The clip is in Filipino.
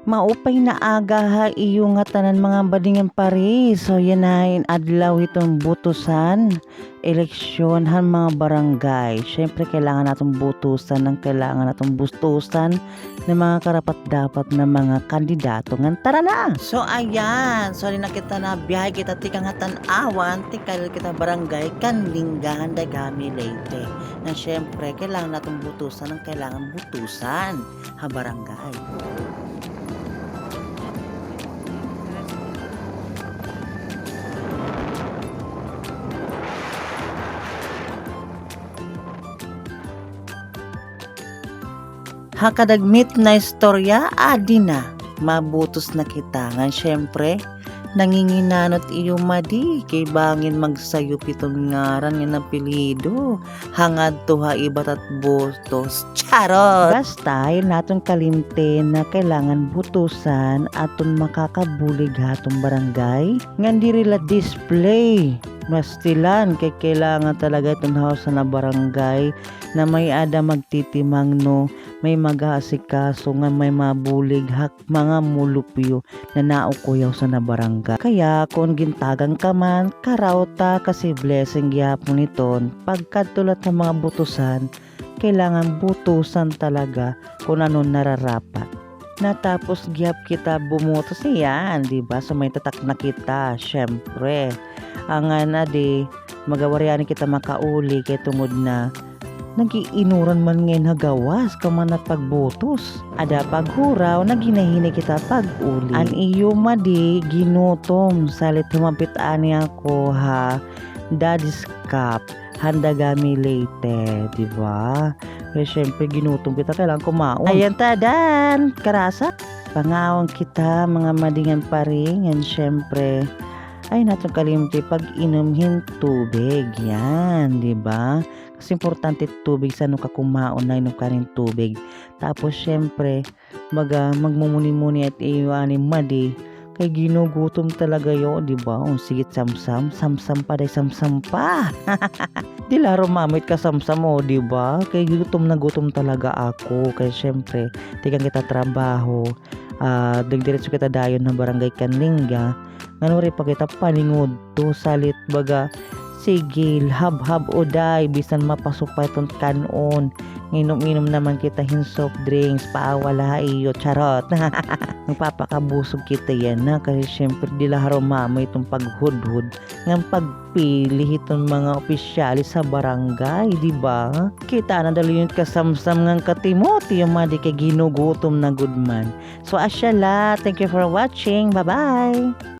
Maupay na aga ha iyo nga tanan mga badingan pare. So yan na adlaw itong butusan, eleksyon han mga barangay. Syempre kailangan natong butusan ng kailangan natong bustusan ng mga karapat dapat na mga kandidato. Ngan tara na. So ayan, so na kita na biyahe kita tika nga tan-awan, tikal kita barangay Kanlinggahan Dagami Leyte. Na syempre kailangan natong butusan ng kailangan butusan ha barangay. Hakadagmit na istorya, adi na. Mabutos na kita. Nga syempre, nanginginanot iyo madi. Kay bangin magsayop itong ngaran nga napilido. Hangad to ha iba't at butos. Charot! Basta, yun natong kalimte na kailangan butusan atong makakabulig hatong barangay. Nga dirila display. Mastilan kay kailangan talaga itong house na barangay na may ada magtitimang no, may mag-aasikaso nga may mabulig hak mga mulupyo na naukuyaw sa na barangay. Kaya kung gintagang ka man, karauta kasi blessing gyapon niton pagkatulat ng mga butusan, kailangan butusan talaga kung ano nararapat. Natapos gyap kita bumutos yan, di ba? So may tatak na kita, syempre. Ang na di magawaryan kita makauli kay tungod na nagiinuran man ngayon hagawas kaman at pagbutos. Ada paghuraw na ginahini kita pag-uli. An iyo madi ginutom salit humapit ani ako ha Daddy's Cup Handagami Leyte, di ba? Kaya syempre ginutom kita kailangan kumaon. Ayan tadan, karasa. Pangawang kita mga madingan paring and syempre ay natong kalimti pag inumhin tubig yan, di ba? Kasi importante tubig sa nung kakumaon na inom ka rin tubig. Tapos syempre magmumuni-muni at iwanin madi kay ginugutom talaga yo, di ba? Sigit samsam pa day samsam pa. Di laro mamit ka samsam mo, di ba? Kay gutom na gutom talaga ako. Kay syempre tigang kita trabaho. Dagdiretso kita dayon ng barangay Kanlingga. Nganuri pa kita paningod to salit baga sigil hab-hab oday bisan mapasupay ton kanon. Nginom-inom naman kita hin soft drinks paawala iyo charot. Magpapakabusog kita yan na kasi syempre di laharo mama itong paghudhud ng pagpili itong mga opisyalis sa barangay, di ba? Kita na daluyot ka samsam ng katimoti yung madi kay ginugutom na goodman. So asyala, thank you for watching. Bye-bye!